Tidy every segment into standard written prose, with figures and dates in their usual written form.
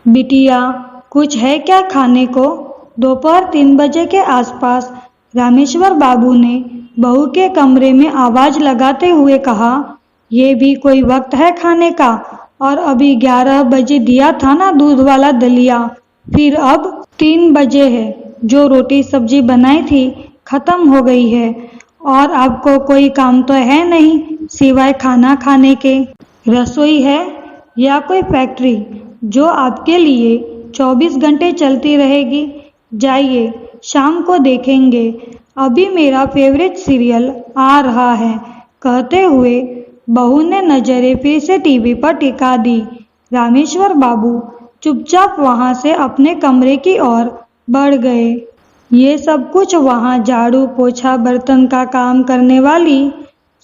बिटिया, कुछ है क्या खाने को? दोपहर 3 बजे के आसपास रामेश्वर बाबू ने बहू के कमरे में आवाज लगाते हुए कहा। ये भी कोई वक्त है खाने का? और अभी 11 बजे दिया था ना दूध वाला दलिया, फिर अब 3 बजे है। जो रोटी सब्जी बनाई थी खत्म हो गई है और आपको कोई काम तो है नहीं सिवाय खाना खाने के। रसोई है या कोई फैक्ट्री जो आपके लिए 24 घंटे चलती रहेगी? जाइए, शाम को देखेंगे। अभी मेरा फेवरेट सीरियल आ रहा है, कहते हुए बहू ने नजरें फिर से टीवी पर टिका दी। रामेश्वर बाबू चुपचाप वहां से अपने कमरे की ओर बढ़ गए। ये सब कुछ वहां झाड़ू पोछा बर्तन का काम करने वाली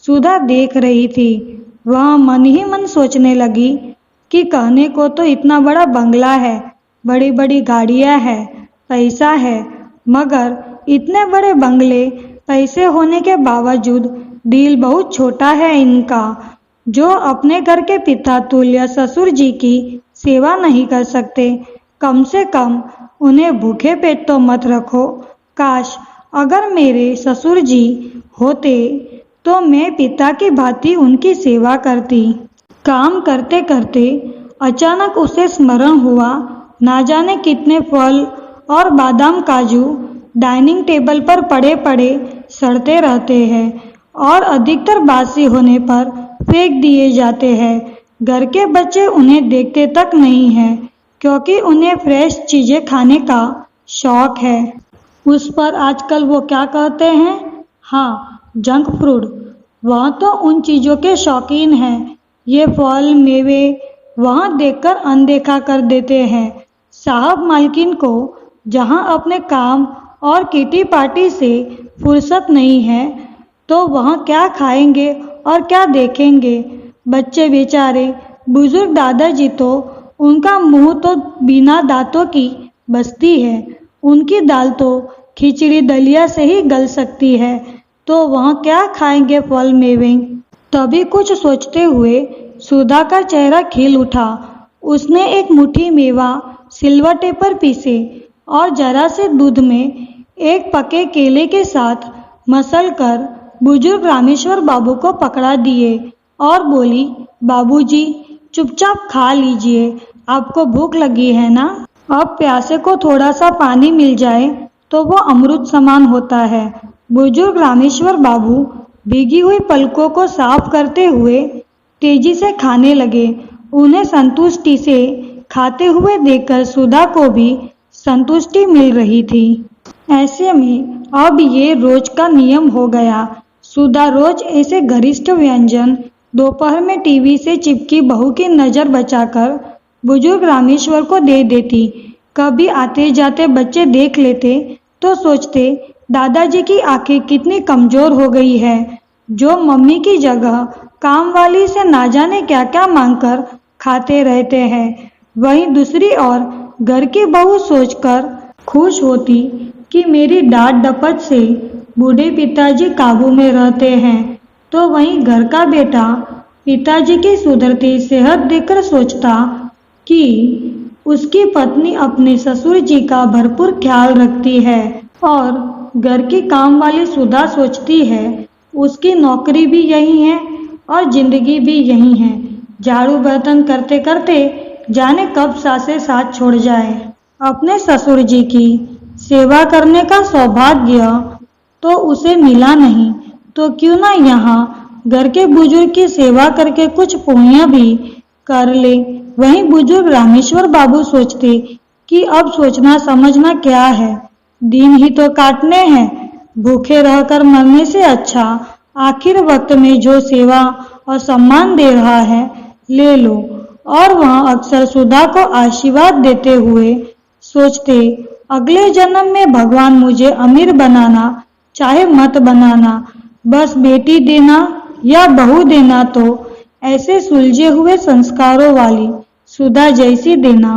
सुधा देख रही थी। वह मन ही मन सोचने लगी कि कहने को तो इतना बड़ा बंगला है, बड़ी बड़ी गाड़ियां हैं, पैसा है, मगर इतने बड़े बंगले पैसे होने के बावजूद दिल बहुत छोटा है इनका, जो अपने घर के पिता तुल्य ससुर जी की सेवा नहीं कर सकते। कम से कम उन्हें भूखे पेट तो मत रखो। काश अगर मेरे ससुर जी होते तो मैं पिता की भांति उनकी सेवा करती। काम करते करते अचानक उसे स्मरण हुआ, ना जाने कितने फल और बादाम काजू डाइनिंग टेबल पर पड़े पड़े सड़ते रहते हैं और अधिकतर बासी होने पर फेंक दिए जाते हैं। घर के बच्चे उन्हें देखते तक नहीं हैं क्योंकि उन्हें फ्रेश चीजें खाने का शौक है। उस पर आजकल वो क्या कहते हैं? हाँ, जंक फूड। वह तो उन चीजों के शौकीन हैं। ये फल मेवे वहां देखकर अनदेखा कर देते हैं। साहब मालकिन को जहां अपने काम और किटी पार्टी से फुर्सत नहीं है तो वहां क्या खाएंगे और क्या देखेंगे? बच्चे बेचारे, बुजुर्ग दादाजी तो उनका मुंह तो बिना दांतों की बस्ती है। उनकी दाल तो खिचड़ी दलिया से ही गल सकती है, तो वह क्या खाएंगे फल मेवे? तभी कुछ सोचते हुए सुधा का चेहरा खिल उठा। उसने एक मुट्ठी मेवा सिलवटे पर पीसे और जरा से दूध में एक पके केले के साथ मसल कर बुजुर्ग रामेश्वर बाबू को पकड़ा दिए और बोली, बाबूजी चुपचाप खा लीजिए, आपको भूख लगी है ना? अब प्यासे को थोड़ा सा पानी मिल जाए तो वो अमृत समान होता है। बुजुर्ग रामेश्वर बाबू भीगी हुई पलकों को साफ करते हुए तेजी से खाने लगे। उन्हें संतुष्टि से खाते हुए देखकर सुधा को भी संतुष्टि मिल रही थी। ऐसे में अब ये रोज का नियम हो गया। सुधा रोज ऐसे गरिष्ठ व्यंजन दोपहर में टीवी से चिपकी बहू की नजर बचाकर बुजुर्ग रामेश्वर को दे देती। कभी आते जाते बच्चे देख लेते तो सोचते, दादाजी की आंखें कितनी कमजोर हो गई है, जो मम्मी की जगह काम वाली से ना जाने क्या क्या मांगकर खाते रहते हैं। वहीं दूसरी ओर घर की बहू सोचकर खुश होती कि मेरी डांट डपट से बूढ़े पिताजी काबू में रहते हैं, तो वहीं घर का बेटा पिताजी की सुधरती सेहत देखकर सोचता कि उसकी पत्नी अपने ससुर जी का भरपूर ख्याल रखती है। और घर की काम वाली सुधा सोचती है उसकी नौकरी भी यही है और जिंदगी भी यही है। झाड़ू बर्तन करते करते जाने कब सासे साथ छोड़ जाए। अपने ससुर जी की सेवा करने का सौभाग्य तो उसे मिला नहीं, तो क्यों ना यहाँ घर के बुजुर्ग की सेवा करके कुछ पुण्य भी कर ले। वहीं बुजुर्ग रामेश्वर बाबू सोचते कि अब सोचना समझना क्या है, दिन ही तो काटने हैं, भूखे रहकर मरने से अच्छा आखिर वक्त में जो सेवा और सम्मान दे रहा है ले लो। और वह अक्सर सुधा को आशीर्वाद देते हुए सोचते, अगले जन्म में भगवान मुझे अमीर बनाना चाहे मत बनाना, बस बेटी देना या बहू देना तो ऐसे सुलझे हुए संस्कारों वाली सुधा जैसी देना।